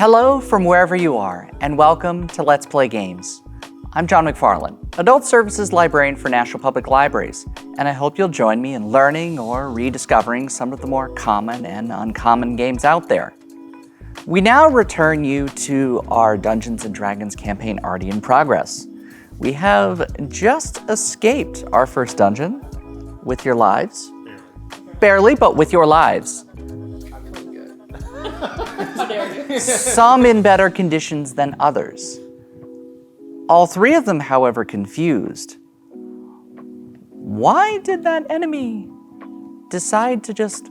Hello from wherever you are, and welcome to Let's Play Games. I'm John McFarland, Adult Services Librarian for National Public Libraries, and I hope you'll join me in learning or rediscovering some of the more common and uncommon games out there. We now return you to our Dungeons & Dragons campaign already in progress. We have just escaped our first dungeon with your lives. Barely, but with your lives. Some in better conditions than others. All three of them, however, confused. Why did that enemy decide to just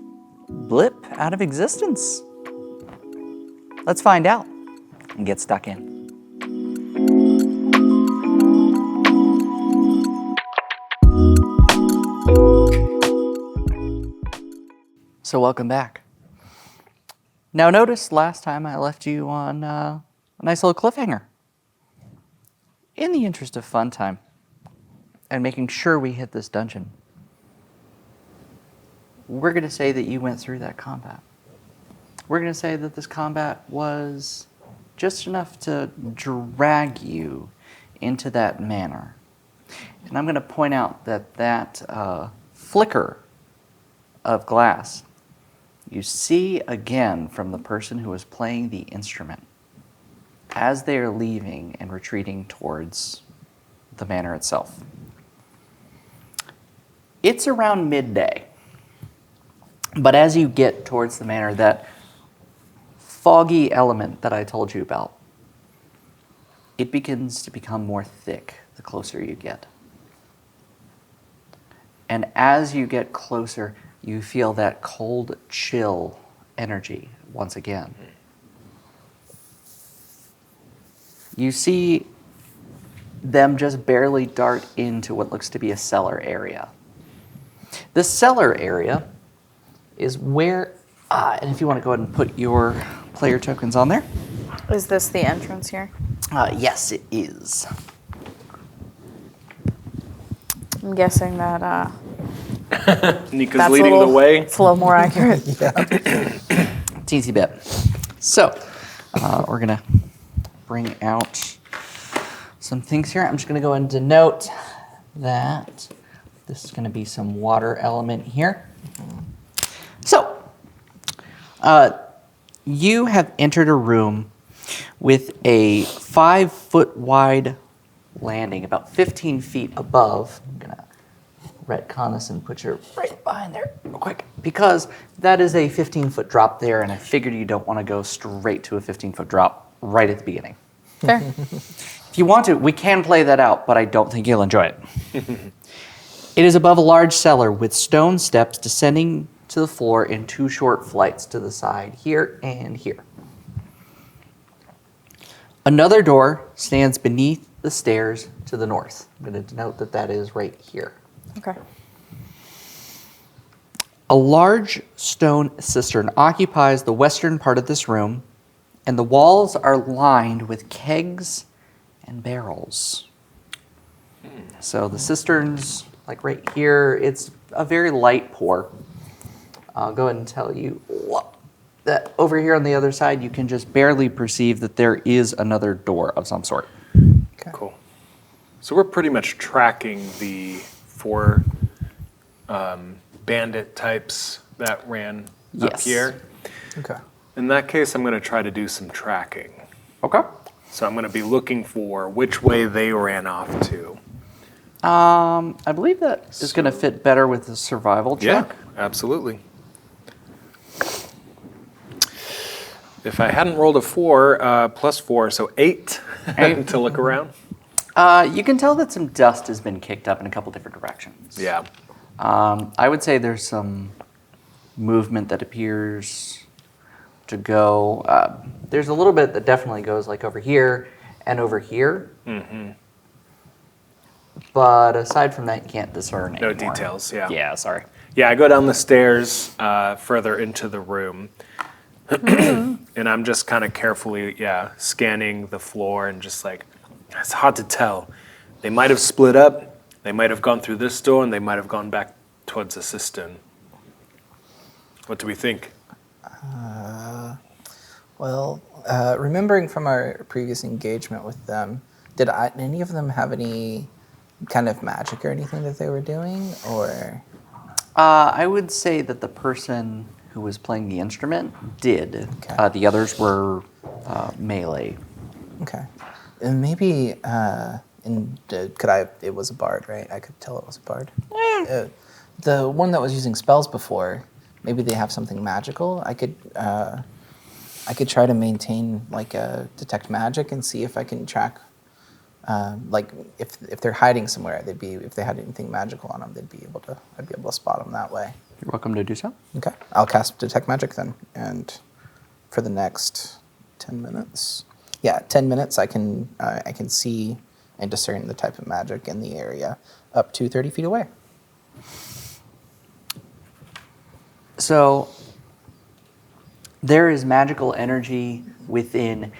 blip out of existence? Let's find out and get stuck in. So welcome back. Now notice last time I left you on a nice little cliffhanger. In the interest of fun time and making sure we hit this dungeon, we're going to say that you went through that combat. We're going to say that this combat was just enough to drag you into that manor. And I'm going to point out that flicker of glass you see again from the person who was playing the instrument as they are leaving and retreating towards the manor itself. It's around midday, but as you get towards the manor, that foggy element that I told you about, it begins to become more thick the closer you get. And as you get closer, you feel that cold chill energy once again. You see them just barely dart into what looks to be a cellar area. The cellar area is where, and if you want to go ahead and put your player tokens on there. Is this the entrance here? Yes, it is. I'm guessing that Nika's that's leading the way. It's a little more accurate. Teensy bit. So, we're going to bring out some things here. I'm just going to go ahead and denote that this is going to be some water element here. So, you have entered a room with a 5-foot wide landing, about 15 feet above. I'm going to retcon this and put you right behind there real quick, because that is a 15-foot drop there, and I figured you don't want to go straight to a 15-foot drop right at the beginning. Fair. If you want to, we can play that out, but I don't think you'll enjoy it. It is above a large cellar with stone steps descending to the floor in 2 short flights to the side, here and here. Another door stands beneath the stairs to the north. I'm going to denote that that is right here. Okay. A large stone cistern occupies the western part of this room, and the walls are lined with kegs and barrels. So the cistern's like right here. It's a very light pour. I'll go ahead and tell you that over here on the other side, you can just barely perceive that there is another door of some sort. Okay. Cool. So we're pretty much tracking the 4 bandit types that ran up here. Okay. In that case, I'm going to try to do some tracking. Okay. So I'm going to be looking for which way they ran off to. I believe that is going to fit better with the survival check. Yeah, absolutely. If I hadn't rolled a 4, plus 4, so 8 to look around. You can tell that some dust has been kicked up in a couple different directions. Yeah. I would say there's some movement that appears to go. There's a little bit that definitely goes like over here and over here. Mm-hmm. But aside from that, you can't discern No anymore. details, yeah. Yeah, sorry. Yeah, I go down the stairs further into the room. And I'm just kind of carefully, scanning the floor and just like, it's hard to tell. They might have split up, they might have gone through this door, and they might have gone back towards the cistern. What do we think? Well, remembering from our previous engagement with them, did any of them have any kind of magic or anything that they were doing, or? I would say that the person who was playing the instrument did. Okay. The others were melee. Okay. And maybe, it was a bard, right? I could tell it was a bard. The one that was using spells before, maybe they have something magical. I could try to maintain like a detect magic and see if I can track, like if they're hiding somewhere, if they had anything magical on them, I'd be able to spot them that way. You're welcome to do so. Okay, I'll cast detect magic then, and for the next 10 minutes. Yeah, 10 minutes I can see and discern the type of magic in the area up to 30 feet away. So there is magical energy within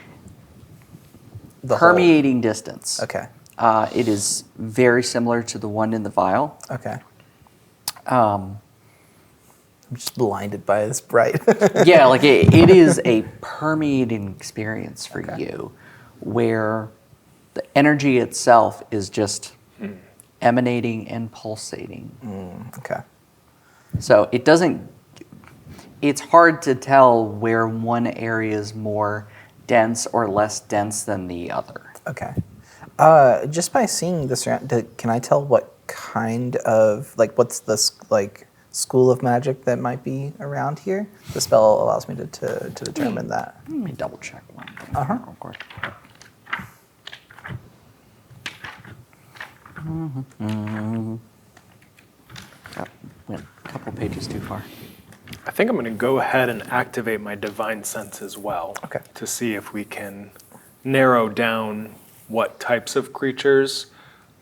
The whole- permeating distance. Okay. It is very similar to the one in the vial. Okay. Um, I'm just blinded by this bright. yeah, like it is a permeating experience for Okay. you where the energy itself is just emanating and pulsating. Okay. So it's hard to tell where one area is more dense or less dense than the other. Okay. Just by seeing this, can I tell what kind of, like, what's the school of magic that might be around here? The spell allows me to determine that. Let me double check one thing Uh-huh. real quick. Went a couple pages too far. I think I'm going to go ahead and activate my divine sense as well. Okay. To see if we can narrow down what types of creatures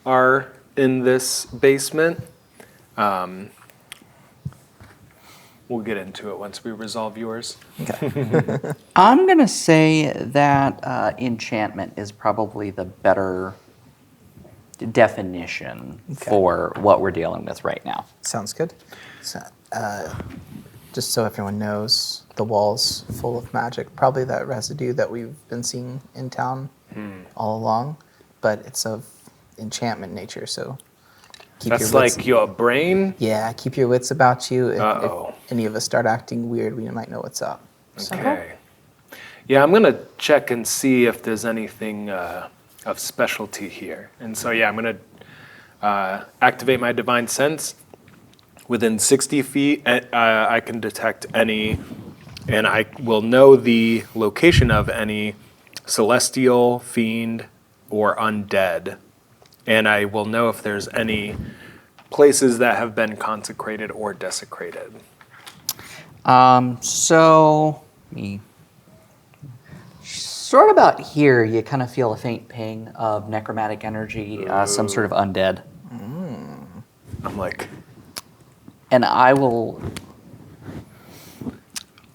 are in this basement. We'll get into it once we resolve yours. Okay. I'm going to say that enchantment is probably the better definition Okay. for what we're dealing with right now. Sounds good. So, just so everyone knows, the wall's full of magic. Probably that residue that we've been seeing in town all along, but it's of enchantment nature. So keep That's your wits, like your brain? yeah, keep your wits about you. Uh-oh. If any of us start acting weird, we might know what's up. Okay. Yeah, I'm going to check and see if there's anything of specialty here. And so, yeah, I'm going to activate my divine sense. Within 60 feet, I can detect any, and I will know the location of any celestial, fiend, or undead. And I will know if there's any places that have been consecrated or desecrated. So, sort of about here, you kind of feel a faint ping of necromantic energy, some sort of undead. I'm like, And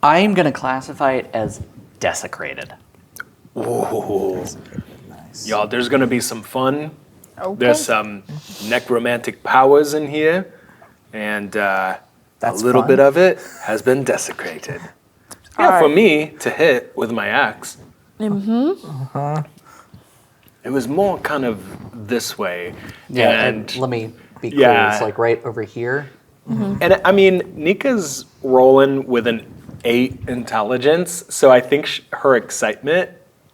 I'm going to classify it as desecrated. ooh. Nice. Y'all, there's going to be some fun. Okay. There's some necromantic powers in here, and a That's little fun. bit of it has been desecrated. Yeah, for Alright. me to hit with my axe. It was more kind of this way. And let me be clear, Yeah. it's like right over here. And I mean, Nika's rolling with an 8 intelligence, so I think her excitement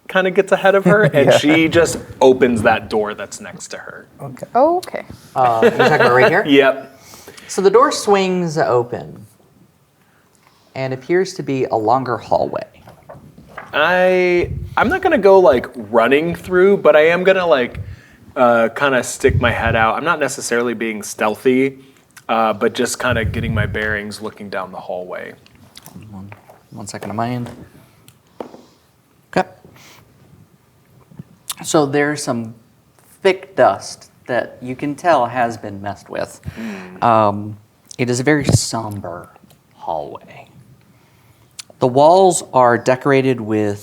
kind of gets ahead of her, and she just opens that door that's next to her. Okay. Okay. You're talking about right here? Yep. So the door swings open and appears to be a longer hallway. I'm not gonna go like running through, but I am gonna like kind of stick my head out. I'm not necessarily being stealthy, but just kind of getting my bearings, looking down the hallway. One second on my end. Okay. So there's some thick dust that you can tell has been messed with. It is a very somber hallway. The walls are decorated with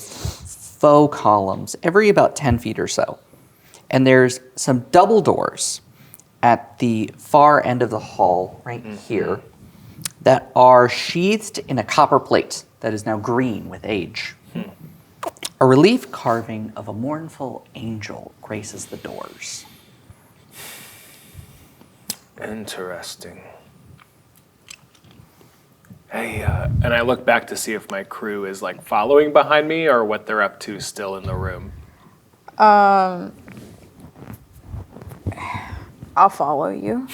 faux columns every about 10 feet or so. And there's some double doors at the far end of the hall, right here, that are sheathed in a copper plate that is now green with age. A relief carving of a mournful angel graces the doors. Interesting. Hey, and I look back to see if my crew is like following behind me or what they're up to still in the room. I'll follow you.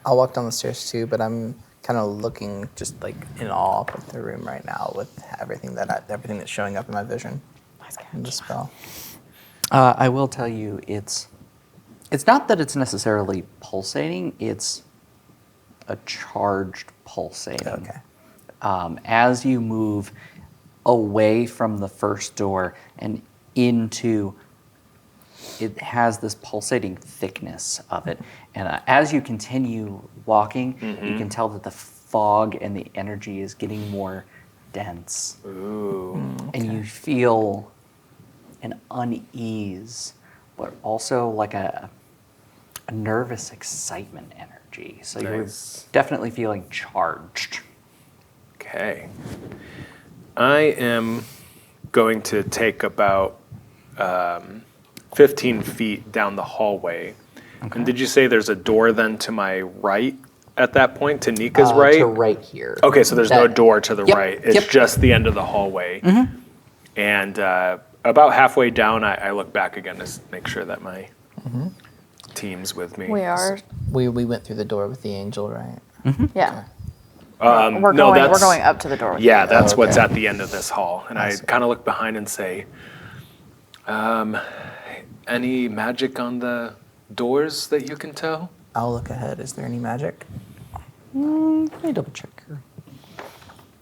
I'll walk down the stairs too, but I'm kind of looking just like in awe of the room right now with everything that's showing up in my vision. And the spell. I will tell you, it's not that it's necessarily pulsating, it's a charged pulsating. Okay. As you move away from the first door and into, it has this pulsating thickness of it. And as you continue walking, you can tell that the fog and the energy is getting more dense. Ooh. And you feel an unease, but also like a nervous excitement energy. So Nice. you're definitely feeling charged. Okay. I am going to take about 15 feet down the hallway. Okay. And did you say there's a door then to my right at that point, to Nika's right? To right here. Okay, so there's no That- door to the Yep, right. It's yep. just the end of the hallway. And about halfway down, I look back again to make sure that my team's with me. We are. We went through the door with the angel, right? Yeah. No, We're that's- going up to the door. With Yeah, you. that's Oh, what's okay. at the end of this hall. And I see. kind of look behind and say, any magic on the doors that you can tell? I'll look ahead. Is there any magic? Let me double check here.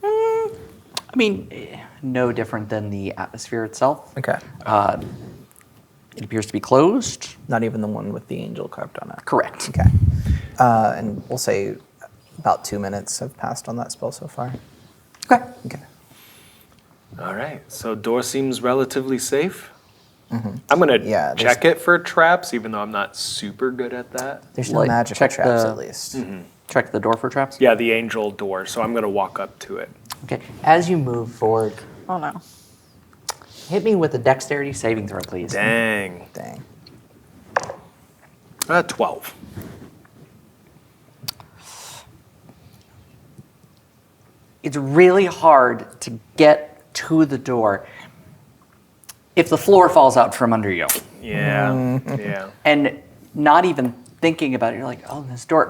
I mean, no different than the atmosphere itself. Okay. It appears to be closed. Not even the one with the angel carved on it. Correct. Okay. And we'll say about 2 minutes have passed on that spell so far. Okay. Okay. All right, so door seems relatively safe. I'm going to Yeah, check it for traps, even though I'm not super good at that. There's no Like, magical check traps the- at least. Check the door for traps. Yeah, the angel door, so I'm going to walk up to it. Okay. As you move forward, Oh no. hit me with a dexterity saving throw, please. Dang. Dang. 12. It's really hard to get to the door if the floor falls out from under you. Yeah, yeah, And not even thinking about it, you're like, oh, this door.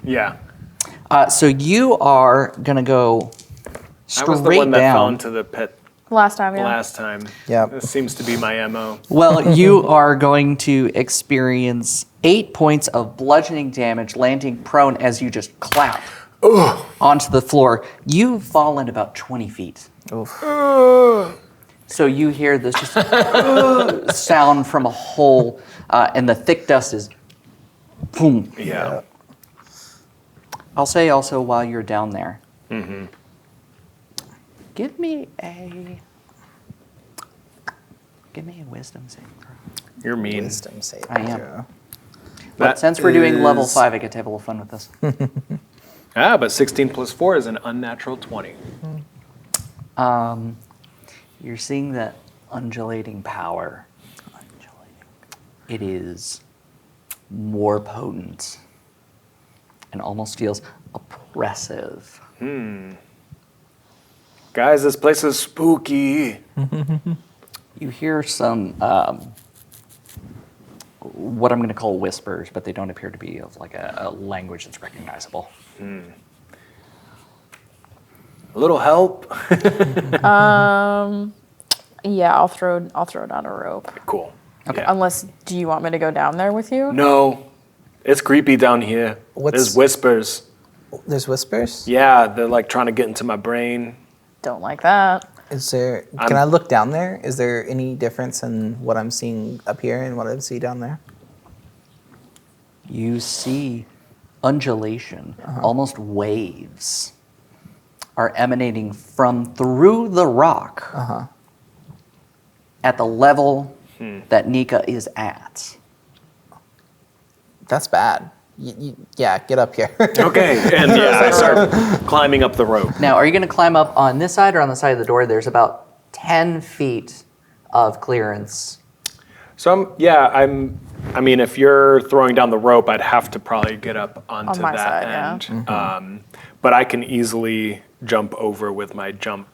yeah. So you are going to go I was the straight one that fell down. into the pit Last time, yeah. last time. Yep. This seems to be my MO. Well, you are going to experience 8 points of bludgeoning damage, landing prone as you just clap onto the floor. You fall in about 20 feet. Oof. So you hear this just sound from a hole, and the thick dust is boom. Yeah. I'll say also while you're down there, give me a wisdom saving throw. You're mean. Wisdom save. I am. throw. But That since we're doing level is- 5, I get to have a little fun with this. But 16 plus 4 is an unnatural 20. You're seeing that undulating power. It is more potent and almost feels oppressive. Guys, this place is spooky. You hear some, what I'm going to call whispers, but they don't appear to be of like a language that's recognizable. A little help. Yeah, I'll throw down a rope. Cool. Okay. Yeah. Unless, do you want me to go down there with you? No, it's creepy down here. There's whispers. There's whispers? Yeah, they're like trying to get into my brain. Don't like that. Is there? Can I look down there? Is there any difference in what I'm seeing up here and what I see down there? You see undulation, almost waves, are emanating from through the rock at the level that Nika is at. That's bad. Yeah, get up here. Okay, and yeah, I start climbing up the rope. Now, are you going to climb up on this side or on the side of the door? There's about 10 feet of clearance. So I mean, if you're throwing down the rope, I'd have to probably get up onto my that side, end. yeah. But I can easily jump over with my jump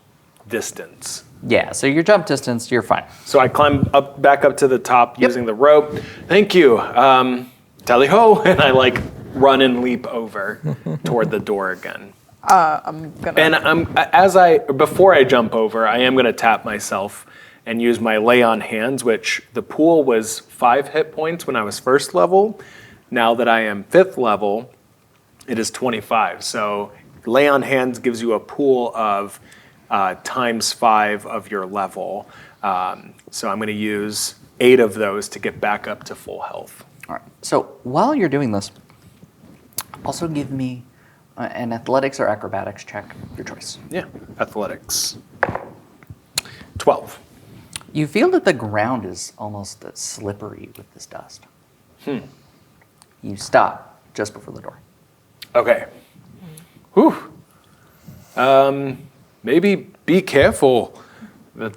distance. Yeah, so your jump distance, you're fine. So I climb back up to the top using the rope. Thank you. Tally ho, and I like run and leap over toward the door again. I'm gonna. And before I jump over, I am gonna tap myself and use my lay on hands, which the pool was 5 hit points when I was first level. Now that I am 5th level, it is 25. So lay on hands gives you a pool of times 5 of your level. So I'm gonna use 8 of those to get back up to full health. All right. So while you're doing this, also give me an athletics or acrobatics check, your choice. Yeah, athletics. 12. You feel that the ground is almost slippery with this dust. You stop just before the door. Okay. Whew. Maybe be careful. The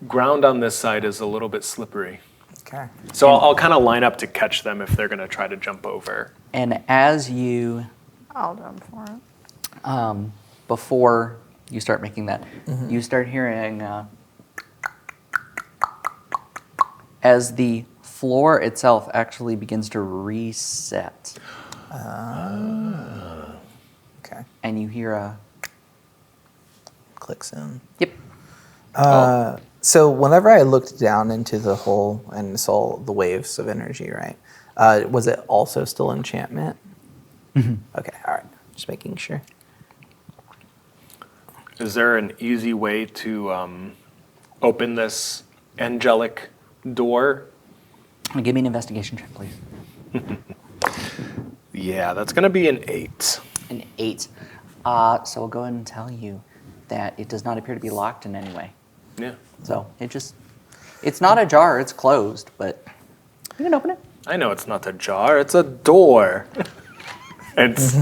ground on this side is a little bit slippery. Okay. So I'll kind of line up to catch them if they're going to try to jump over. And as you, I'll jump for it. before you start making that, you start hearing, as the floor itself actually begins to reset. Okay. And you hear a, Clicks in. yep. So whenever I looked down into the hole and saw the waves of energy, right? Was it also still enchantment? Okay, all right. Just making sure. Is there an easy way to open this angelic door? Give me an investigation check, please. Yeah, that's going to be an 8. An 8. So I'll go ahead and tell you that it does not appear to be locked in any way. Yeah. So it's not ajar, it's closed, but you can open it. I know it's not a jar, it's a door. It's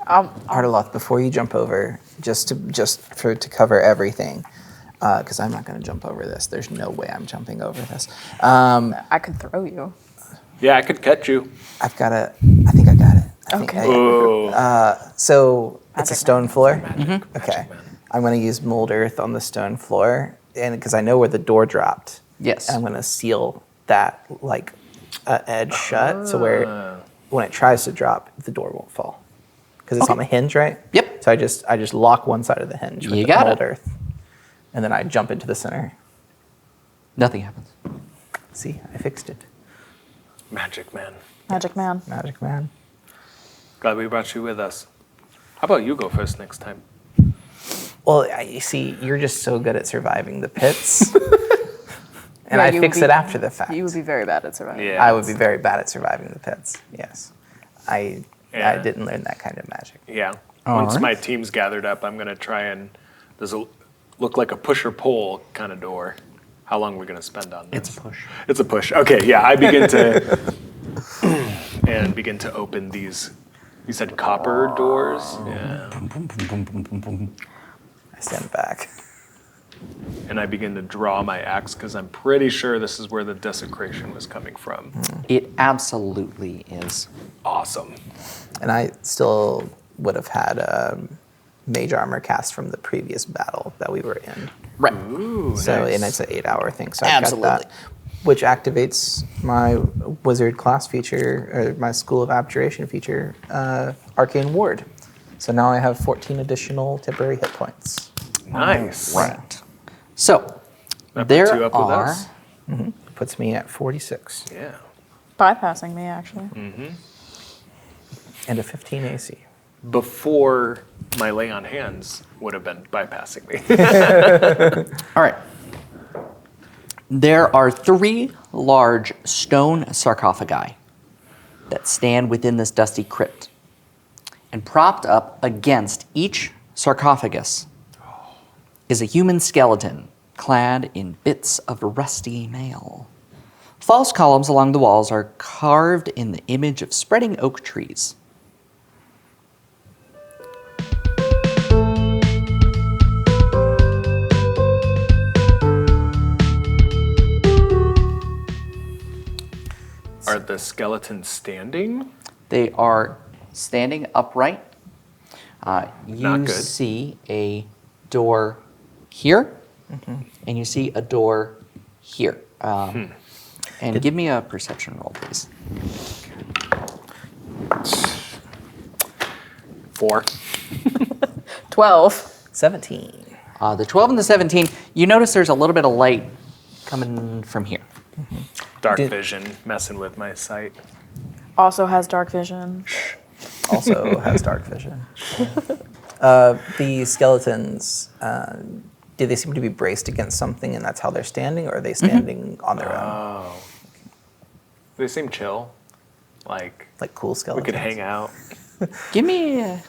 Ardaloth, before you jump over, just to cover everything, because I'm not going to jump over this. There's no way I'm jumping over this. I could throw you. yeah, I could catch you. I think I got it. Okay. So it's a Magic stone floor? Magic Okay. man. I'm going to use mold earth on the stone floor, and because I know where the door dropped. Yes. I'm going to seal that like edge shut, so where when it tries to drop, the door won't fall. Because it's on the hinge, right? Yep. So I just lock one side of the hinge with You the got mold it. earth, and then I jump into the center. Nothing happens. See, I fixed it. Magic man. Magic man. Magic man. Glad we brought you with us. How about you go first next time? Well, you see, you're just so good at surviving the pits, and Yeah, I you would fix be- it after the fact. You would be very bad at surviving. Yeah. I would be very bad at surviving the pits. Yes, I Yeah. didn't learn that kind of magic. Yeah. All Once right. my team's gathered up, I'm going to try and... Does it look like a push or pull kind of door? How long are we going to spend on this? It's a push. It's a push. Okay, yeah, I begin to... and begin to open these... You said copper doors? Yeah. I stand back. And I begin to draw my axe because I'm pretty sure this is where the desecration was coming from. It absolutely is. Awesome. And I still would have had mage armor cast from the previous battle that we were in. Right. Ooh, So, nice. and it's an 8-hour thing. So I've got Absolutely. that, which activates my wizard class feature, or my School of Abjuration feature, Arcane Ward. So now I have 14 additional temporary hit points. Nice. Right. So That puts there you up with are. us? Puts me at 46 Yeah. Bypassing me, actually. and a 15 AC. Before my lay on hands would have been bypassing me. All right. There are 3 large stone sarcophagi that stand within this dusty crypt. And propped up against each sarcophagus is a human skeleton clad in bits of rusty mail. False columns along the walls are carved in the image of spreading oak trees. Are the skeletons standing? They are standing upright. You Not good. see a door here, and you see a door here. And give me a perception roll, please. 4. 12. 17. The 12 and the 17, you notice there's a little bit of light coming from here. Dark vision messing with my sight. Also has dark vision. Also has dark vision. The skeletons, do they seem to be braced against something and that's how they're standing, or are they standing on their own? Oh. They seem chill. Like Like cool we skeletons? could hang out. Give me a,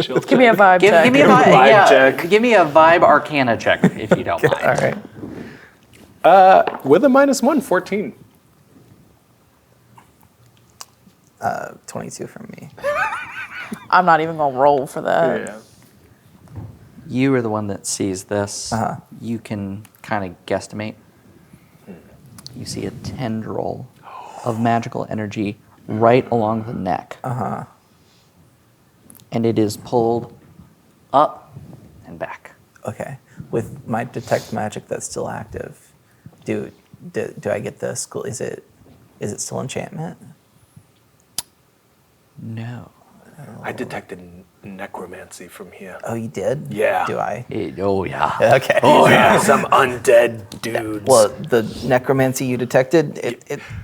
Chill. Give me a vibe check. give me a Vibe yeah, check. Give me a vibe arcana check if you don't mind. All right. With a -1, 14. 22 from me. I'm not even gonna roll for that. Yeah. You are the one that sees this. Uh-huh. You can kind of guesstimate. You see a tendril of magical energy right along the neck. Uh-huh. And it is pulled up and back. Okay. With my detect magic that's still active, do I get the school? Is it still enchantment? No. I detected necromancy from here. Oh, you did? Yeah. Do I? Oh, yeah. Okay. Oh yeah, some undead dudes. Well, the necromancy you detected,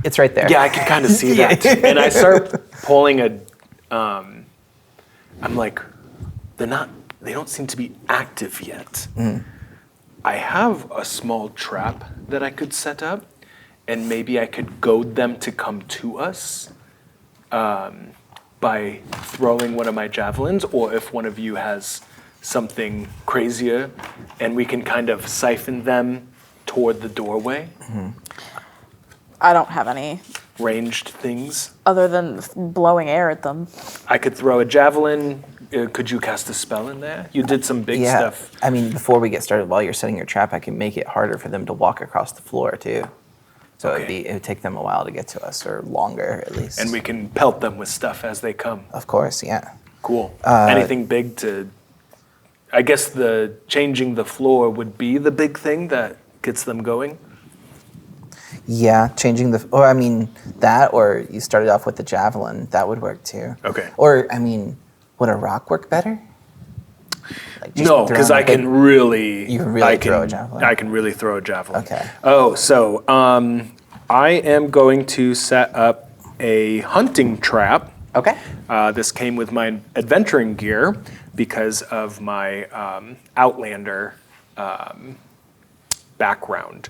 it's right there. Yeah, I can kind of see that. And I start pulling I'm like, they don't seem to be active yet. I have a small trap that I could set up, and maybe I could goad them to come to us by throwing one of my javelins, or if one of you has something crazier, and we can kind of siphon them toward the doorway. I don't have any Ranged things. other than blowing air at them. I could throw a javelin. Could you cast a spell in there? You did some big Yeah. stuff. I mean, before we get started, while you're setting your trap, I can make it harder for them to walk across the floor too. So Okay. it would take them a while to get to us, or longer at least. And we can pelt them with stuff as they come. Of course, yeah. Cool. Anything big to... I guess the changing the floor would be the big thing that gets them going? Yeah, changing or I mean, that, or you started off with the javelin, that would work too. Okay. Or, I mean, would a rock work better? Like just No, because throwing I a big- can really... You can really throw a javelin? I can really throw a javelin. Okay. Oh, so I am going to set up a hunting trap. Okay. This came with my adventuring gear because of my Outlander background.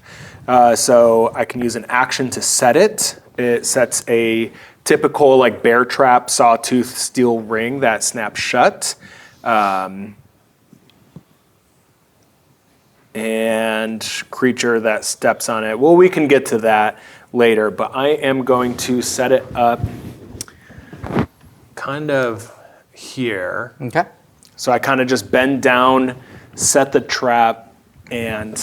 So I can use an action to set it. It sets a typical like bear trap, sawtooth steel ring that snaps shut. And creature that steps on it. Well, we can get to that later, but I am going to set it up kind of here. Okay. So I kind of just bend down, set the trap, and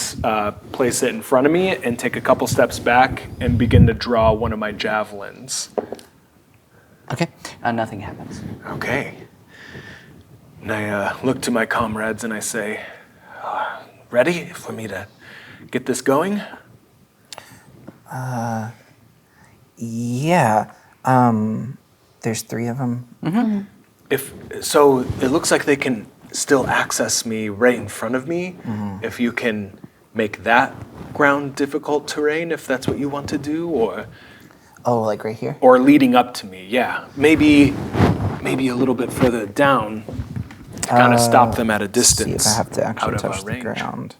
place it in front of me, and take a couple steps back and begin to draw one of my javelins. Okay. Nothing happens. Okay. And I look to my comrades and I say, ready for me to get this going? Yeah. There's 3 of them. So it looks like they can still access me right in front of me. If you can make that ground difficult terrain, if that's what you want to do, Oh, like right here? or leading up to me, yeah. Maybe a little bit further down to kind of stop them at a distance. See if I have to actually out of touch our the range. ground.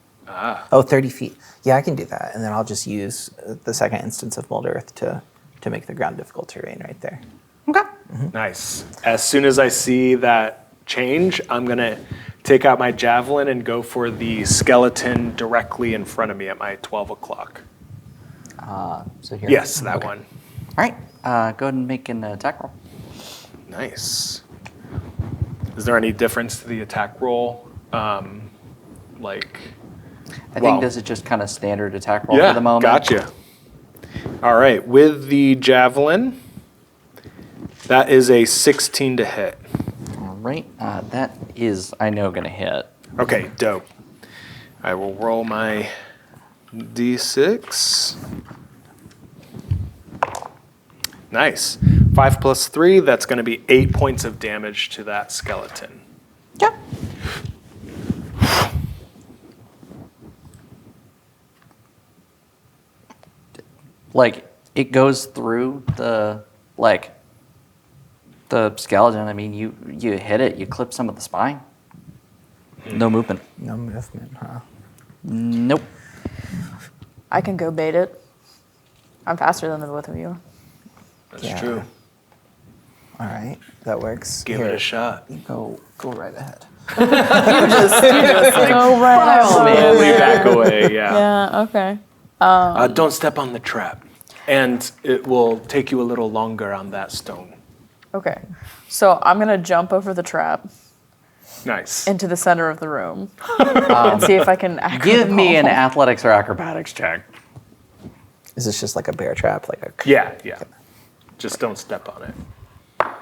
Oh, 30 feet. Yeah, I can do that. And then I'll just use the second instance of Mold Earth to make the ground difficult terrain right there. Okay. Nice. As soon as I see that change, I'm going to take out my javelin and go for the skeleton directly in front of me at my 12 o'clock. So here. Yes, that one. All right. Go ahead and make an attack roll. Nice. Is there any difference to the attack roll? I think this is just kind of standard attack roll Yeah, for the moment. gotcha. All right, with the javelin, that is a 16 to hit. All right, that is, I know, going to hit. Okay, dope. I will roll my d6. Nice. 5 plus 3, that's going to be 8 points of damage to that skeleton. Yeah. Like, it goes through the skeleton. I mean, you hit it, you clip some of the spine. No movement. No movement, huh? Nope. I can go bait it. I'm faster than the both of you. That's Yeah. true. All right, that works. Give it a shot. You go right ahead. You just go right Oh, man. ahead. We back away, yeah. Yeah, okay. Don't step on the trap. And it will take you a little longer on that stone. Okay. So I'm going to jump over the trap Nice. into the center of the room and see if I can Give me an acrobate. athletics or acrobatics check. Is this just like a bear trap? Like a Yeah. Just don't step on it. I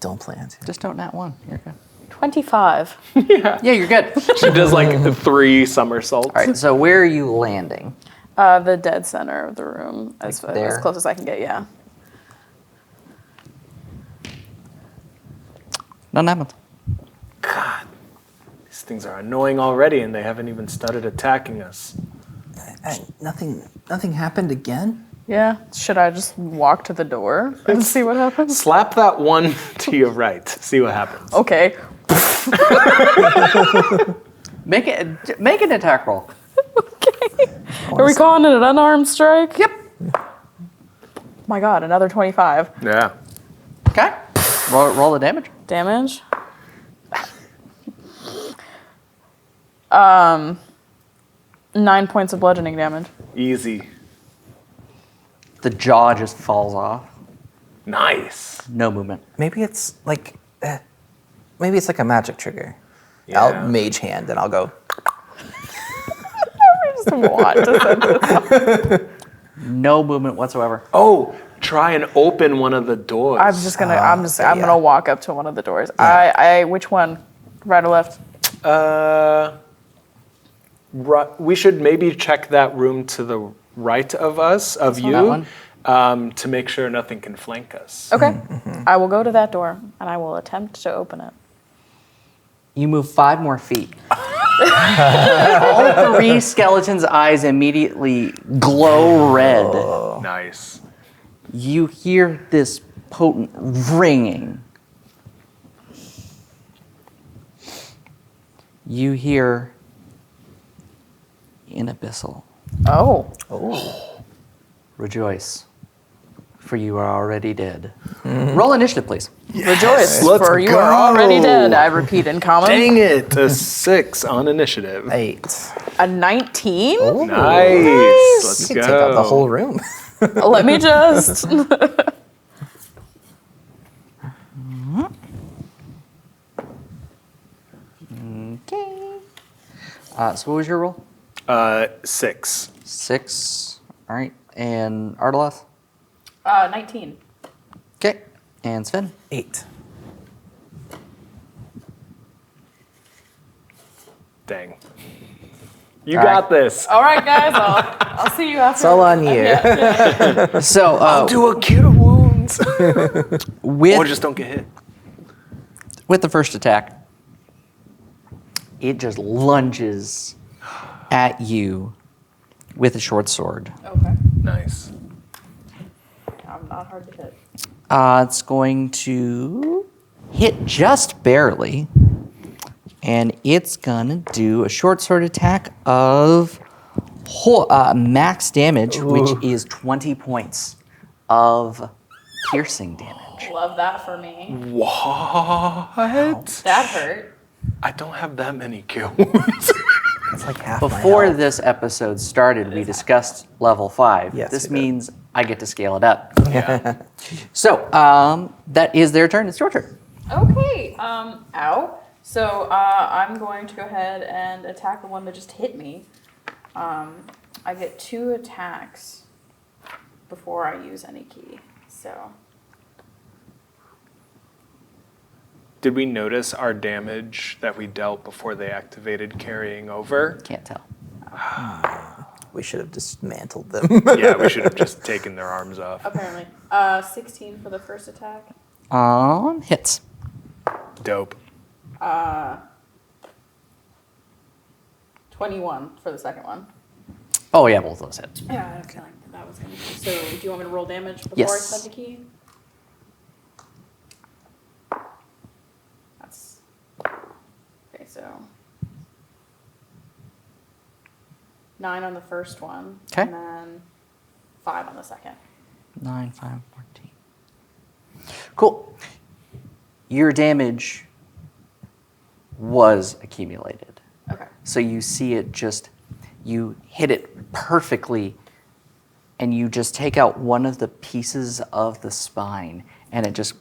don't plan to. Just don't nat one. You're good. 25. Yeah, you're good. She does like 3 somersaults. All right, so where are you landing? The dead center of the room, as there? close as I can get, yeah. Nothing happened. God, these things are annoying already, and they haven't even started attacking us. Nothing happened again? Yeah. Should I just walk to the door and see what happens? Slap that one to your right. See what happens. Okay. Make an attack roll. Are we calling it an unarmed strike? Yep. My God, another 25. Yeah. Okay. Roll the damage. Damage. 9 points of bludgeoning damage. Easy. The jaw just falls off. Nice. No movement. Maybe it's like a magic trigger. Yeah. I'll mage hand and I'll go. I just want to send this. No movement whatsoever. Oh, try and open one of the doors. I'm yeah. gonna walk up to one of the doors. Yeah. Which one? Right or left? We should maybe check that room to the right of us, of That you, one? to make sure nothing can flank us. Okay. I will go to that door and I will attempt to open it. You move 5 more feet. All 3 skeletons' eyes immediately glow red. Nice. You hear this potent ringing. You hear in abyssal. Oh. Rejoice, for you are already dead. Roll initiative, please. Rejoice, Let's for you go. are already dead. I repeat in common. Dang it! A 6 on initiative. 8. A 19? Nice. Let's You go. can take out the whole room. Let me just. Okay. So what was your roll? 6. 6. All right. And Ardaleth? 19. Okay. And Sven? 8. Dang. You got this. All right, guys. I'll see you after. It's all on you. So I'll do a cure wounds. Or with just don't get hit. the first attack, it just lunges at you with a short sword. Okay. Nice. I'm not hard to hit. It's going to hit just barely, and it's gonna do a short sword attack of max damage, which is 20 points of piercing damage. Love that for me. What? That hurt. I don't have that many cure wounds. It's like half my Before health. this episode started, we discussed level 5. Yes, This we did. means I get to scale it up. Yeah. So, that is their turn. It's your turn. Okay. Ow. So I'm going to go ahead and attack the one that just hit me. I get 2 attacks. before I use any key. So Did we notice our damage that we dealt before they activated carrying over? Can't tell. We should have dismantled them. Yeah, we should have just taken their arms off. apparently, 16 for the first attack. Hits. Dope. 21 for the second one. Oh yeah, both of those hit. Yeah, I have a feeling that was going to be. So, do you want me to roll damage before I Yes. spend the key? That's. Okay, so. 9 on the first one. Okay. And then 5 on the second. 9, 5, 14. Cool. Your damage was accumulated. Okay. So you see it just, you hit it perfectly, and you just take out one of the pieces of the spine, and it just,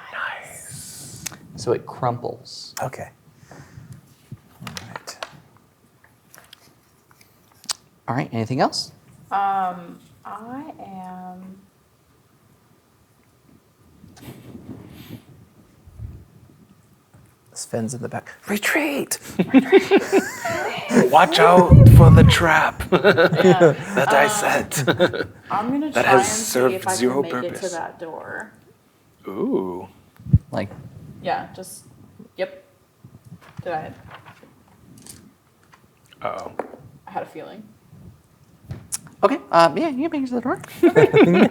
Nice. so it crumples. Okay. All right. All right, anything else? I am. Sven's in the back. Retreat! Watch out for the trap Yeah, that I set. I'm gonna That try has and see served if I zero can make it purpose. to that door. Ooh. Like, Yeah, just. Yep. Did I? Uh-oh. I had a feeling. okay, yeah, you can make it to the door.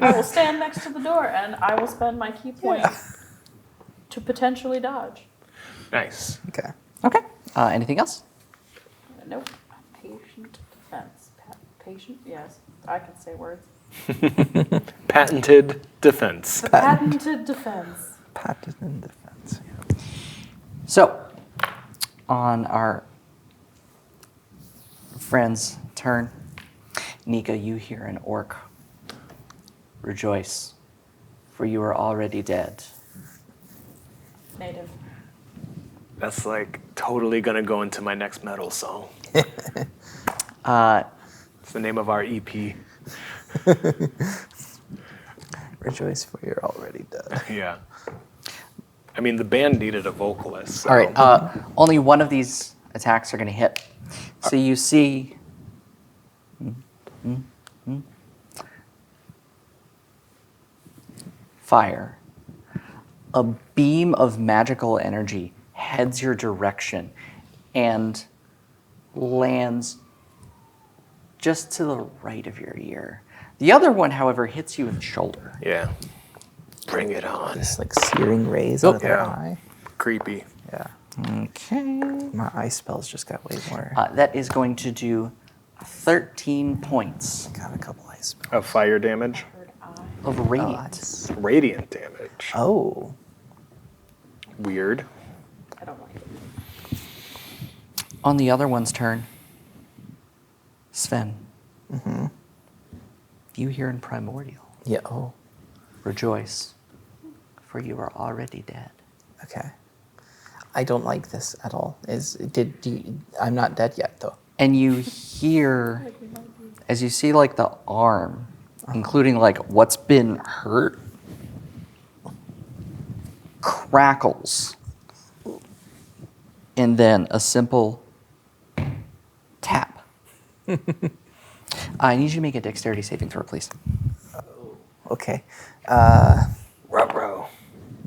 I will stand next to the door and I will spend my key point to potentially dodge. Nice. Okay. Okay, anything else? Nope. Patient defense. Patient? Yes. I can say words. Patented defense. Patented defense. Patent defense. So, on our friend's turn, Nika, you hear an orc. Rejoice, for you are already dead. Native. That's like totally gonna go into my next metal song. Uh, It's the name of our E EP. Rejoice, for you're already dead. Yeah. I mean, the band needed a vocalist. So. all right, only one of these attacks are going to hit. So you see fire. A beam of magical energy heads your direction and lands just to the right of your ear. The other one, however, hits you in the shoulder. Yeah. Bring it on. Just like searing rays out of their Yeah. eye. Creepy. Yeah. Okay. My eye spells just got way more. That is going to do 13 points Got a couple eye spells. Of fire damage. Heard I. of Oh, radiant. Radiant damage. Oh. Weird. I don't like it. On the other one's turn, Sven. You hear in Primordial, Yeah. Oh. rejoice, for you are already dead. Okay. I don't like this at all. I'm not dead yet though. And you hear, as you see like the arm, including like what's been hurt, crackles. And then a simple tap. I need you to make a dexterity saving throw, please. Okay. Ruh-roh.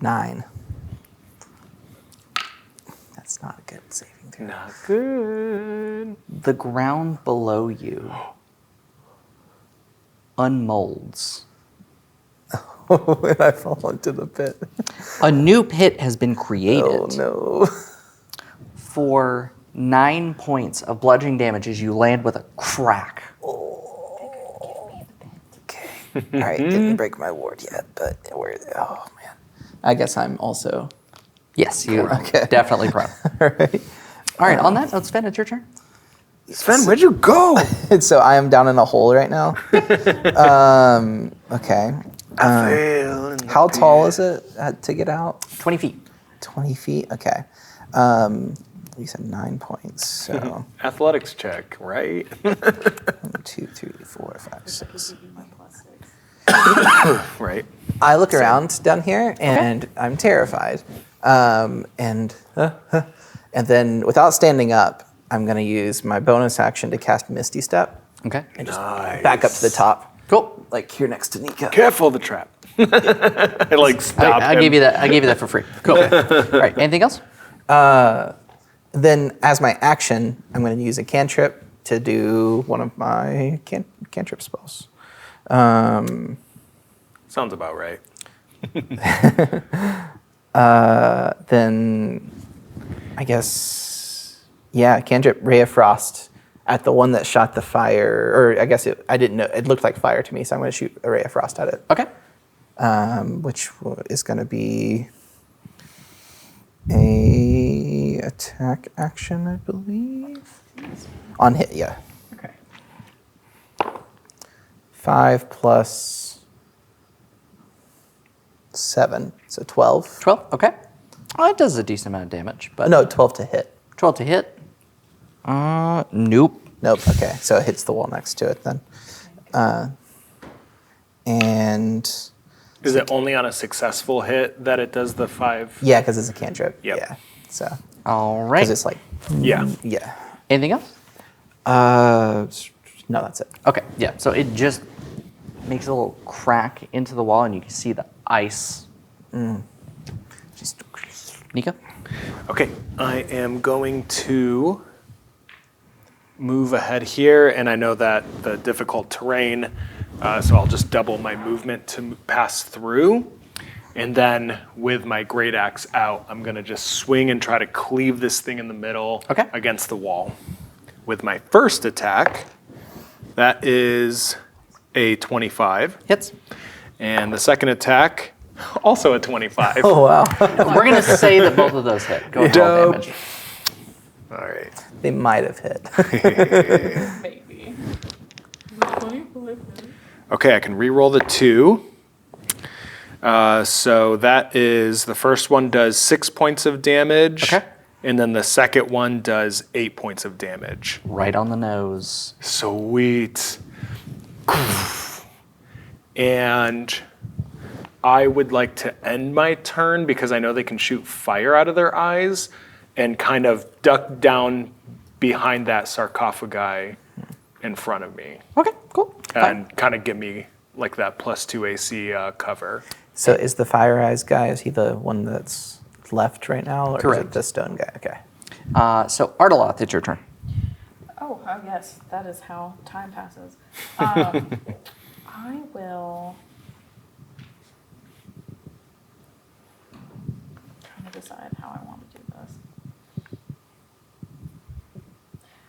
9. That's not a good saving throw. Not good. The ground below you unmolds. And I fall into the pit. A new pit has been created Oh no. for 9 points of bludgeoning damage as you land with a crack. Okay. All right. Didn't break my ward yet, but oh man. I guess I'm also. Yes, you Okay. definitely prone. All right. All right, on that note, Sven, it's your turn. Sven, where'd you go? So I am down in a hole right now. Okay. I fell in the How tall pit. is it to get out? 20 feet. 20 feet. Okay. You said 9 points, so Athletics check, right? 1, 2, 3, 4, 5, 6. Right. I look around down here and I'm terrified. And then without standing up, I'm going to use my bonus action to cast Misty Step Okay. and just back up to the top. Cool. Like here next to Nika. Careful the trap. I like stop I him. gave you that. I gave you that for free. Cool. All right. Anything else? Then as my action, I'm going to use a cantrip to do one of my cantrip spells. Sounds about right. Then I guess, cantrip Ray of Frost at the one that shot the fire, or I guess I didn't know, it looked like fire to me, so I'm going to shoot a Ray of Frost at it. Okay. Which is going to be a attack action, I believe. On hit, yeah. Okay. 5 plus 7, so 12. 12. Okay. Well, it does a decent amount of damage, but No, 12 to hit. 12 to hit. Nope. Nope. Okay, so it hits the wall next to it then. And Is it only on a successful hit that it does the 5? yeah, because it's a cantrip. Yep. Yeah. So All right. because it's like Yeah. yeah. Anything else? No, that's it. Okay. Yeah. So it just makes a little crack into the wall, and you can see the ice. Just Nika. Okay, I am going to move ahead here, and I know that the difficult terrain, so I'll just double my movement to pass through. And then with my great axe out, I'm gonna just swing and try to cleave this thing in the middle against the wall. With my first attack, that is a 25. Hits. And the second attack, also a 25. Oh wow. We're gonna say that both of those hit. Go ahead. Roll Dope. damage. All right. They might have hit. Maybe. Okay, I can re-roll the 2. So that is, the first one does 6 points of damage. Okay. And then the second one does 8 points of damage. Right on the nose. Sweet. And I would like to end my turn because I know they can shoot fire out of their eyes and kind of duck down behind that sarcophagi in front of me Okay. Cool. and kind of give me like that +2 AC cover. So is the Fire Eyes guy, is he the one that's left right now? Or is Correct. it the stone guy? Okay. So Ardaloth, it's your turn. Oh, yes, that is how time passes. I will. Trying to decide how I want to do this.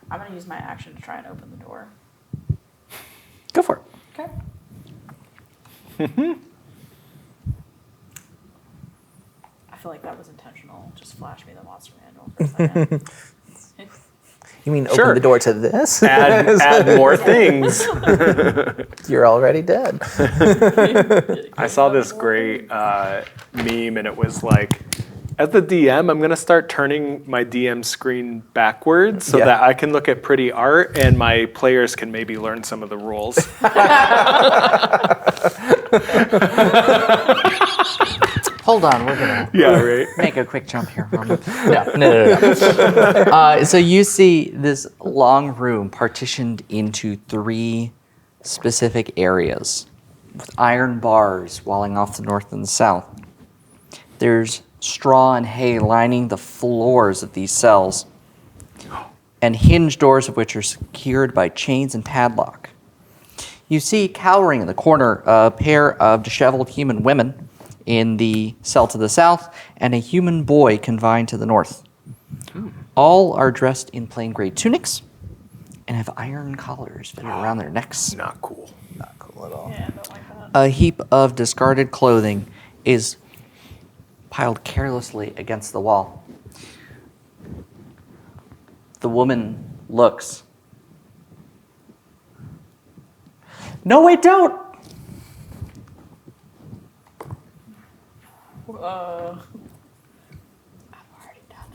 I'm going to use my action to try and open the door. Go for it. Okay. I feel like that was intentional. Just flash me the monster manual for a second. You mean Sure. open the door to this? Add more things. You're already dead. I saw this great meme, and it was like, as the DM, I'm going to start turning my DM screen backwards so Yeah. that I can look at pretty art and my players can maybe learn some of the rules. Hold on, we're gonna Yeah, right. make a quick jump here. No. So you see this long room partitioned into 3 specific areas with iron bars walling off the north and the south. There's straw and hay lining the floors of these cells, and hinge doors of which are secured by chains and padlock. You see cowering in the corner a pair of disheveled human women in the cell to the south, and a human boy confined to the north. All are dressed in plain gray tunics and have iron collars fitted around their necks. Not cool. Not cool at all. Yeah, I don't like that. A heap of discarded clothing is piled carelessly against the wall. The woman looks. No, wait, don't! I've already done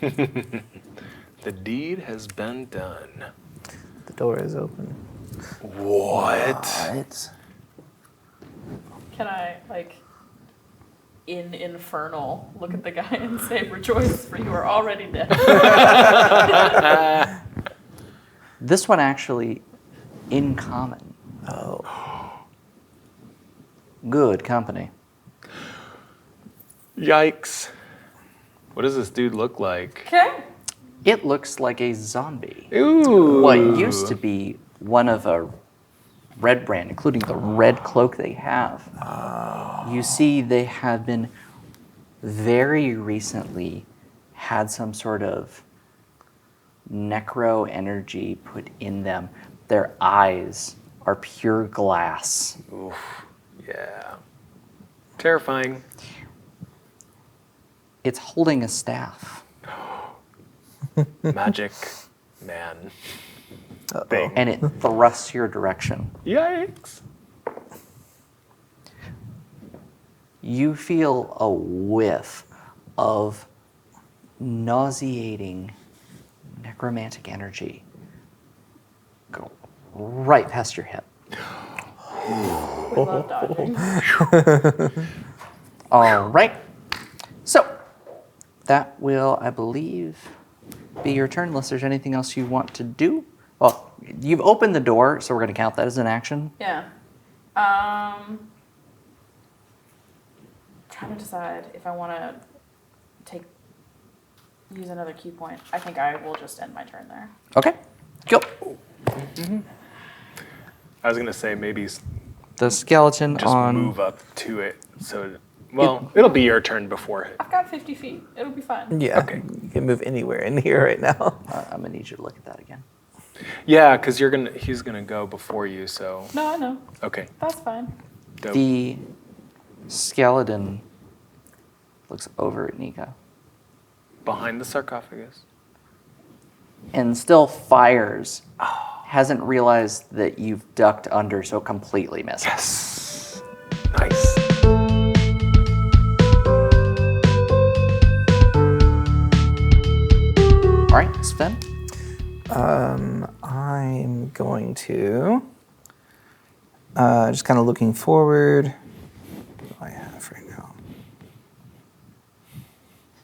it. The deed has been done. The door is open. What? What? Can I, like, in Infernal, look at the guy and say, "Rejoice, for you are already dead"? This one actually, in common. Oh. Good company. Yikes. What does this dude look like? Okay. It looks like a zombie. Ooh. What used to be one of a red brand, including the red cloak they have. You see, they have been very recently had some sort of necro energy put in them. Their eyes are pure glass. Oof. Yeah. Terrifying. It's holding a staff, Magic man. Thing. and it thrusts your direction. Yikes. You feel a whiff of nauseating necromantic energy go right past your hip. We love dodging. All right. So that will, I believe, be your turn unless there's anything else you want to do. Well, you've opened the door, so we're going to count that as an action. Yeah. Trying to decide if I want to use another key point. I think I will just end my turn there. Okay. Go. I was gonna say maybe The skeleton just on. move up to it. So, well, it'll be your turn before it. I've got 50 feet. It'll be fine. Yeah. Okay. You can move anywhere in here right now. I'm gonna need you to look at that again. Yeah, because he's gonna go before you. So No, I know. okay. That's fine. Dope. The skeleton looks over at Nika Behind the sarcophagus. and still fires. Hasn't realized that you've ducked under, so completely misses. Yes. Nice. All right, Sven. I'm going to just kind of looking forward. What do I have right now?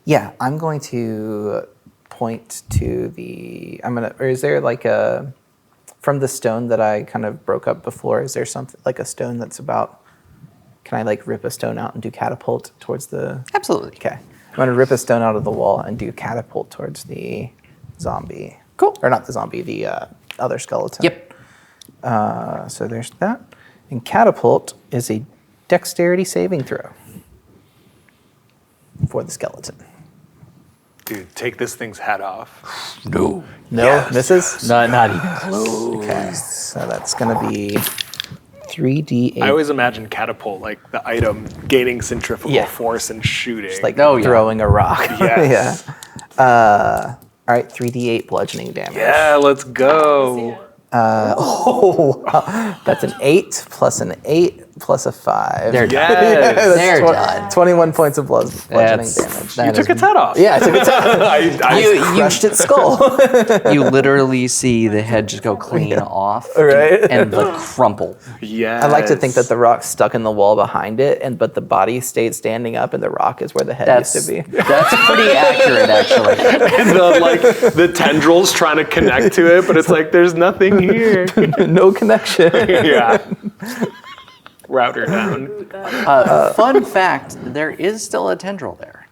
Yeah, I'm going to point to the. Or is there like a from the stone that I kind of broke up before? Is there something like a stone that's about? Can I like rip a stone out and do catapult towards the? Absolutely. Okay, I'm gonna rip a stone out of the wall and do catapult towards the zombie. Cool. Or not the zombie, the other skeleton. Yep. So there's that. And catapult is a dexterity saving throw for the skeleton. Dude, take this thing's hat off. No. No, Yes, misses? Not even close. Okay, so that's going to be 3d8. I always imagine catapult like the item gaining centrifugal Yeah. force and shooting. Just like Oh, yeah. throwing a rock. Yes. yeah. All right, 3d8 bludgeoning damage. yeah, let's go. That's an 8 plus an 8 plus a 5. They're done. Yes. That's They're done. 21 points of bludgeoning That's- damage. that You is- took its head off. Yeah, I took its head. You Crushed its skull. you literally see the head just go clean off, Right. and the crumple. Yes. I like to think that the rock's stuck in the wall behind it, but the body stayed standing up, and the rock is where the head That's used to be. that's pretty accurate, actually. and the tendrils trying to connect to it, but it's like there's nothing here. No connection. yeah. Router down. Fun fact: there is still a tendril there,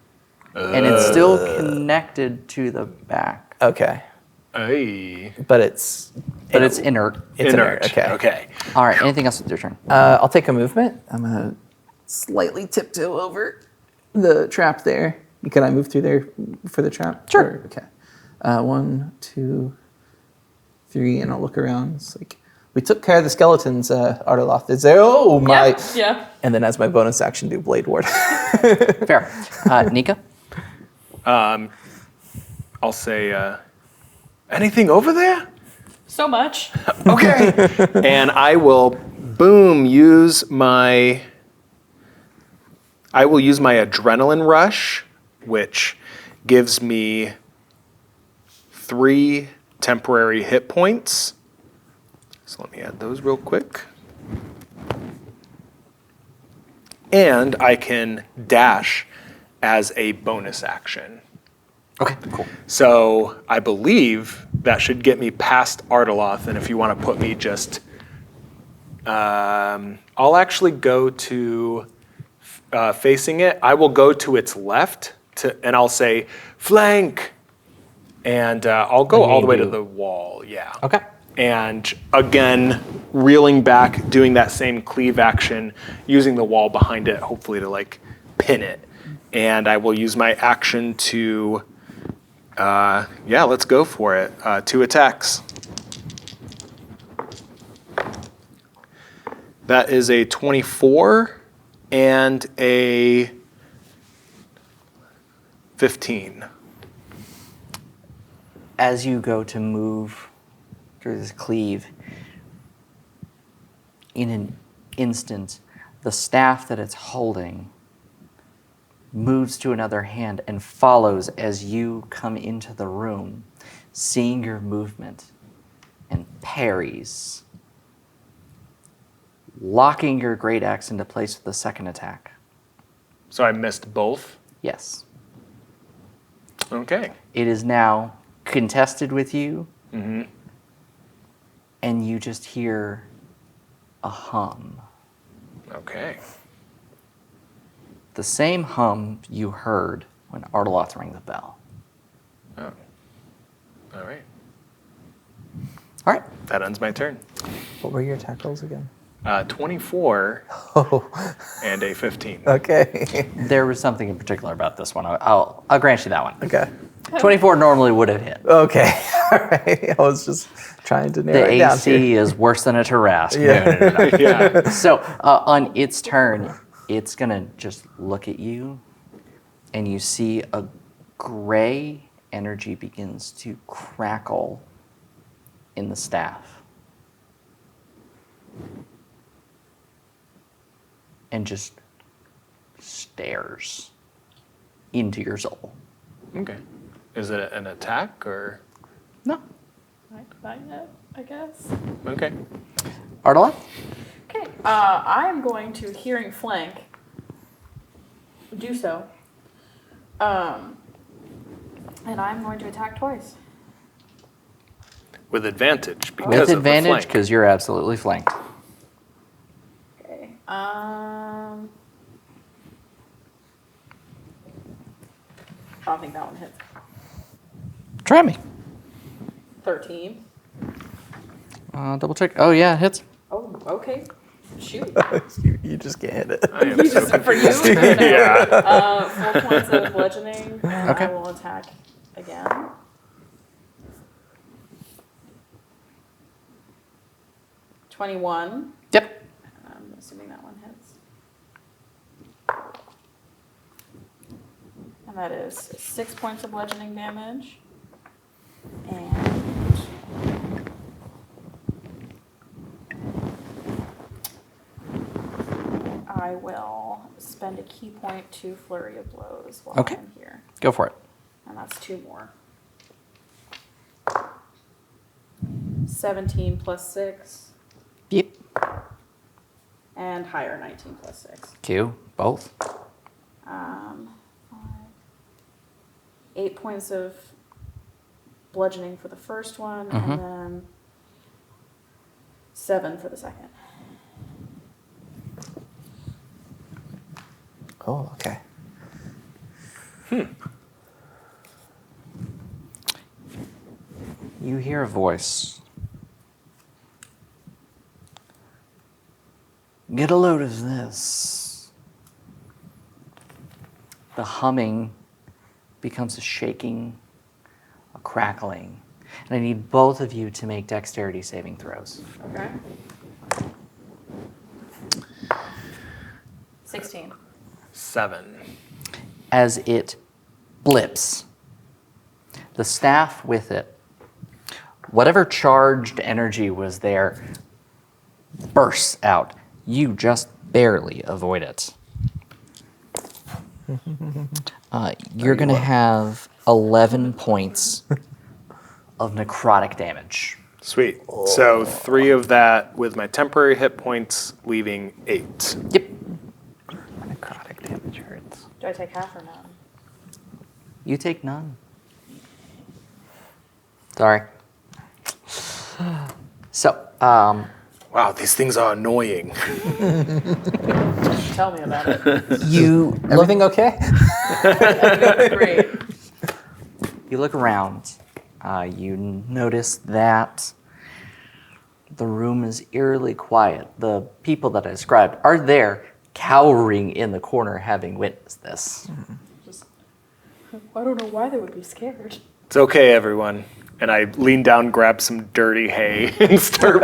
and it's still connected to the back, Okay, Ay. but it's inert. it's inert. Okay. Okay. All right. Anything else with your turn? I'll take a movement. I'm gonna slightly tiptoe over the trap there. Can I move through there for the trap? Sure. Or- okay. 1, 2, 3, and I'll look around. It's like we took care of the skeletons. Arteloth is there. Oh my! Yeah. And then as my bonus action, do Blade Ward. Fair. Nika. I'll say, anything over there? So much. Okay. and I will, use my adrenaline rush, which gives me 3 temporary hit points. So let me add those real quick. And I can dash as a bonus action. Okay, cool. So I believe that should get me past Ardaloth, and if you want to put me just... I'll actually go to facing it. I will go to its left, and I'll say, flank! And I'll go all the way to the wall, yeah. Okay. And again, reeling back, doing that same cleave action, using the wall behind it, hopefully to like pin it. And I will use my action to, let's go for it. 2 attacks. That is a 24 and a 15. As you go to move through this cleave, in an instant, the staff that it's holding moves to another hand and follows as you come into the room, seeing your movement, and parries, locking your great axe into place with the second attack. So I missed both? Yes. Okay. It is now contested with you, and you just hear a hum. Okay. The same hum you heard when Ardaloth rang the bell. Oh. All right. All right. That ends my turn. What were your attack rolls again? 24 Oh, and a 15. okay. There was something in particular about this one. I'll grant you that one. Okay. 24 normally would have hit. Okay. All right. I was just trying to narrow The it down AC here. is worse than a Tarrasque. Yeah. No. Yeah. So on its turn, it's going to just look at you, and you see a gray energy begins to crackle in the staff. And just stares into your soul. Okay. Is it an attack or? No. Not yet, I guess. Okay. Ardaloth? Okay, I'm going to hearing flank. Do so. And I'm going to attack twice. With advantage because With of the advantage, flank. because you're absolutely flanked. Okay. I don't think that one hits. Try me. 13. Double check. Oh, yeah, it hits. Oh, okay. Shoot. You just can't hit it. I am so For you? confused. No. Yeah. 4 points of bludgeoning. And Okay. I will attack again. $21. Yep. I'm assuming that one hits. And that is 6 points of bludgeoning damage. And I will spend a key point to Flurry of Blows while Okay. I'm here. Go for it. And that's 2 more. 17 plus 6. Yep. And higher, 19 plus 6. Q, both. 8 points of bludgeoning for the first one, Mhm. and then 7 for the second. Oh, okay. You hear a voice. Get a load of this. The humming becomes a shaking, a crackling. And I need both of you to make dexterity saving throws. Okay. 16. 7. As it blips, the staff with it, whatever charged energy was there, bursts out. You just barely avoid it. You're going to have 11 points of necrotic damage. Sweet. So 3 of that with my temporary hit points, leaving 8. Yep. Necrotic damage hurts. Do I take half or none? You take none. Sorry. So, Wow, these things are annoying. Tell me about it. you Everything okay? That's great. You look around. You notice that the room is eerily quiet. The people that I described are there, cowering in the corner, having witnessed this. Just, I don't know why they would be scared. It's okay, everyone. And I lean down, grab some dirty hay, and start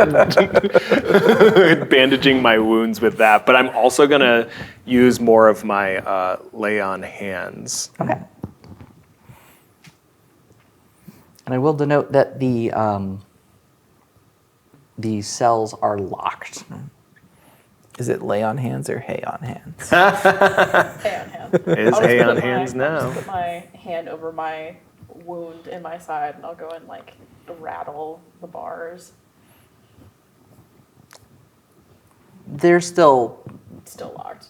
bandaging my wounds with that. But I'm also going to use more of my lay on hands. Okay. And I will denote that the cells are locked. Is it lay on hands or hay on hands? Hay on hand. It is hay on hands I'll now. just put my hand over my wound in my side, and I'll go and like rattle the bars. They're still. It's still locked.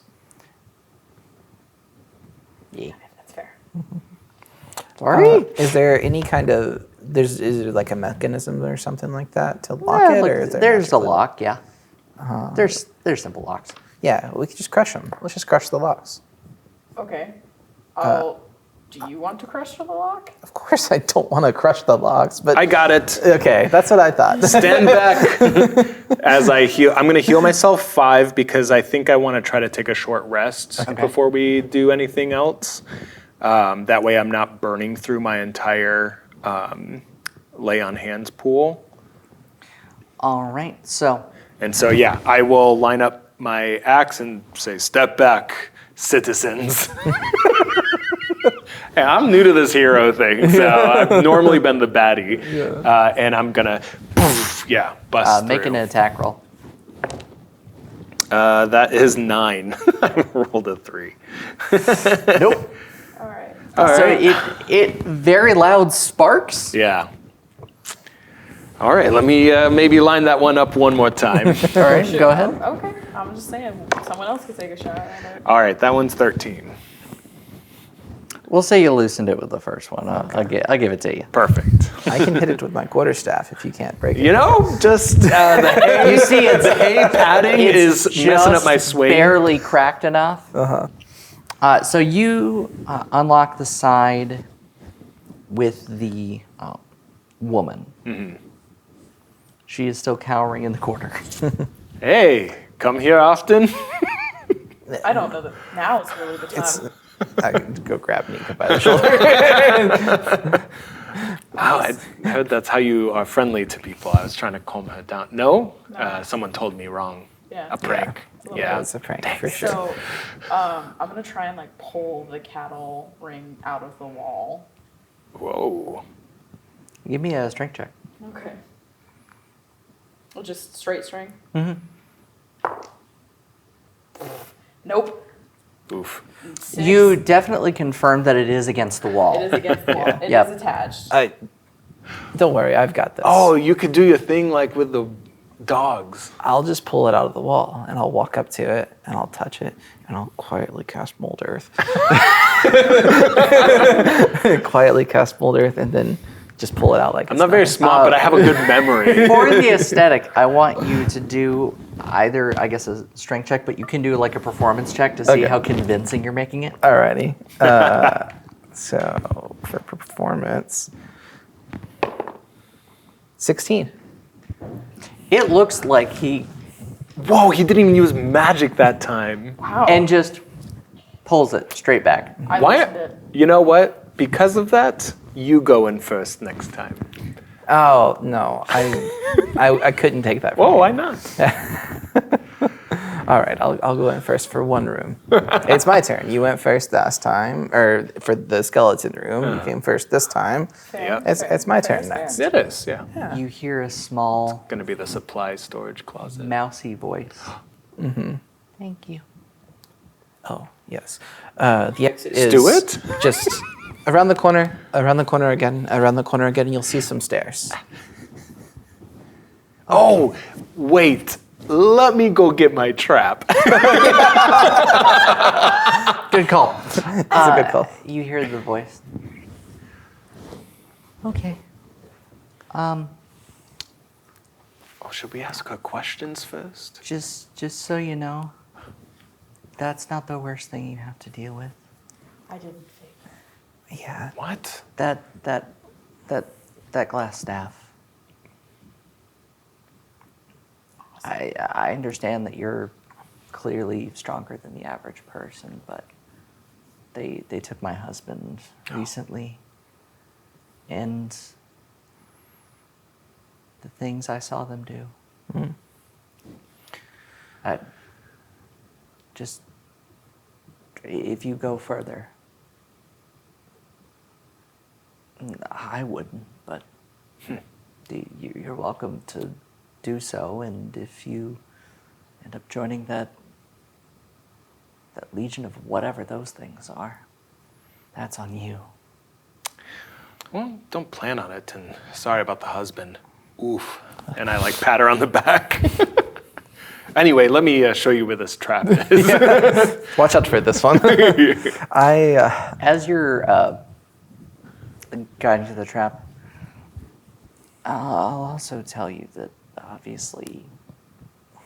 Yeah. Okay, that's fair. Sorry. Is there any kind of is there like a mechanism or something like that to lock it, or is there there's a magical- lock. Yeah. There's simple locks. Yeah, we could just crush them. Let's just crush the locks. Okay. Do you want to crush the lock? Of course, I don't want to crush the locks, but I got it. okay, that's what I thought. Stand back as I heal. I'm going to heal myself 5 because I think I want to try to take a short rest before we do anything else. That way I'm not burning through my entire lay on hands pool. All right. So And so, yeah, I will line up my axe and say, "Step back, citizens." Hey, I'm new to this hero thing, so I've normally been the baddie. And I'm going to, bust make through. an attack roll. That is 9. I rolled a 3. Nope. All right. So it very loud sparks. Yeah. All right, let me maybe line that one up one more time. All right, go ahead. Okay. I'm just saying, someone else could take a shot at it. All right, that one's 13. We'll say you loosened it with the first one. I'll give it to you. Perfect. I can hit it with my quarterstaff if you can't break it. You know, just the hay, You see, it's hay padding is it's messing up just my swing. barely cracked enough. So you unlock the side with the woman. Mm-hmm. She is still cowering in the corner. Hey, come here often? I don't know that now is really the time. I can go grab Nika by the shoulder. Wow, I heard that's how you are friendly to people. I was trying to calm her down. No? Someone told me wrong. Yeah. A prank. It's a little Yeah. bit. It's a prank for sure. So, I'm gonna try and like pull the cattle ring out of the wall. Whoa. Give me a strength check. Okay. Well, just straight string. Nope. Oof. 6. You definitely confirmed that it is against the wall. It is against the wall. It is Yep. attached. Don't worry, I've got this. Oh, you could do your thing like with the dogs. I'll just pull it out of the wall, and I'll walk up to it, and I'll touch it, and I'll quietly cast Mold Earth. Quietly cast Mold Earth, and then just pull it out like I'm not very smart, but I have a good memory. For the aesthetic, I want you to do either, I guess, a strength check, but you can do like a performance check to see Okay. how convincing you're making it. Alrighty. So for performance, 16. It looks like he Whoa, he didn't even use magic that time. Wow. and just pulls it straight back. I Why? loosened it. You know what? Because of that, you go in first next time. Oh no, I couldn't take that. Whoa, why not? All right, I'll go in first for one room. It's my turn. You went first last time, or for the skeleton room. You came first this time. Fair. Yep. It's my Fair turn is fair. next. It is, yeah. You hear a small, Gonna be the supply storage closet. mousy voice. Thank you. Oh yes. The exit is do it? just Around the corner again, and you'll see some stairs. Oh, wait. Let me go get my trap. Good call. That's a good call. You hear the voice. Okay. Oh, should we ask her questions first? Just so you know, that's not the worst thing you have to deal with. I didn't figure. Yeah. What? That glass staff. I understand that you're clearly stronger than the average person, but they took my husband recently, and the things I saw them do. I just, if you go further, I wouldn't, but you're welcome to do so, and if you end up joining that legion of whatever those things are, that's on you. Well, don't plan on it, and sorry about the husband. Oof. And I like pat her on the back. Anyway, let me show you where this trap is. Watch out for this one. As you're guiding to the trap, I'll also tell you that obviously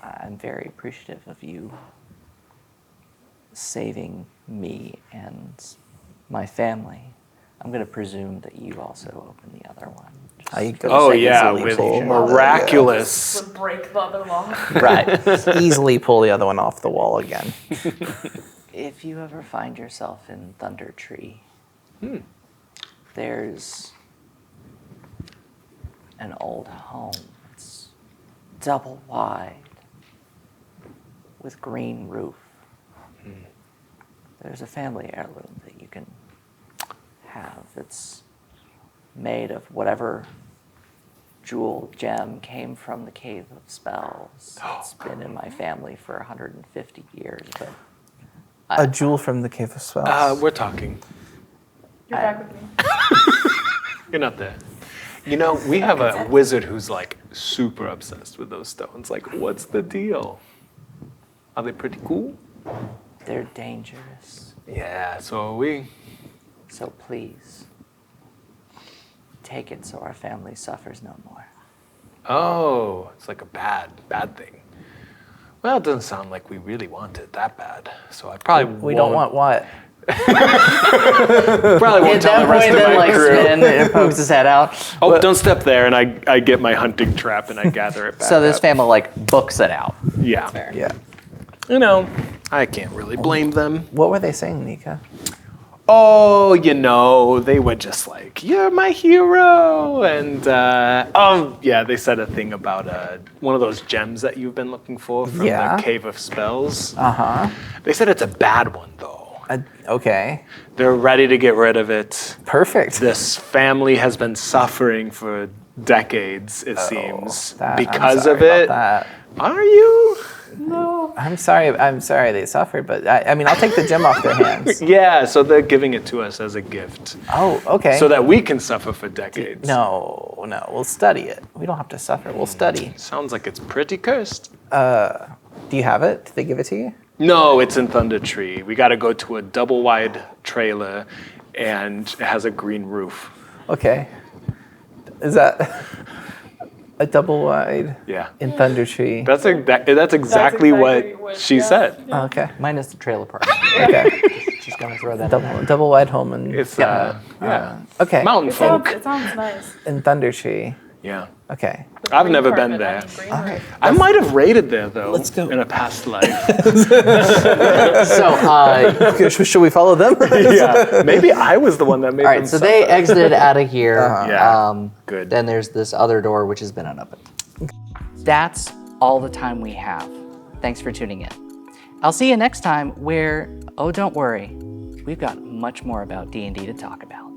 I'm very appreciative of you saving me and my family. I'm going to presume that you also opened the other one. Oh yeah, easily with pull. miraculous. Would break the other lock. Right. Easily pull the other one off the wall again. If you ever find yourself in Thunder Tree, there's an old home. It's double wide with green roof. There's a family heirloom that you can have. It's made of whatever jewel gem came from the Cave of Spells. It's been in my family for 150 years, but A jewel from the Cave of Spells. We're talking. You're back with me. You're not there. You know, we have a wizard who's like super obsessed with those stones. Like, what's the deal? Are they pretty cool? they're dangerous. Yeah, so are we. So please, take it so our family suffers no more. Oh, it's like a bad thing. Well, it doesn't sound like we really want it that bad. So I probably We don't want what? probably won't At tell that the rest point, of then my like crew. spin and pokes his head out. Oh, don't step there, and I get my hunting trap and I gather it back So this up. family like books it out. Yeah. Yeah. You know, I can't really blame them. What were they saying, Nika? Oh, you know, they were just like, you're my hero. And, yeah, they said a thing about one of those gems that you've been looking for from Yeah. the Cave of Spells. Uh-huh. They said it's a bad one, though. Okay. They're ready to get rid of it. Perfect. This family has been suffering for decades, it seems, I'm because sorry of it. about that. Are you? No. I'm sorry they suffered, but I mean, I'll take the gem off their hands. Yeah, so they're giving it to us as a gift. Oh, okay. So that we can suffer for decades. No, we'll study it. We don't have to suffer. We'll study. Sounds like it's pretty cursed. Do you have it? Did they give it to you? No, it's in Thunder Tree. We got to go to a double wide trailer, and it has a green roof. Okay. Is that a double wide Yeah. in Thunder Tree? That's exactly what she said. Oh, okay. Minus the trailer part. Okay. Just gonna throw that in there. Double wide home in It's yeah. okay. Mountain folk. It sounds nice. In Thunder Tree. Yeah. Okay. The I've green never carpet, been there. green All roof. right. I might have raided there though. Let's go. In a past life. So, Should we follow them? Yeah. Maybe I was the one that made all them right, so they suffer. exited out of here. Yeah, good. Then there's this other door which has been unopened. That's all the time we have. Thanks for tuning in. I'll see you next time where, oh, don't worry, we've got much more about D&D to talk about.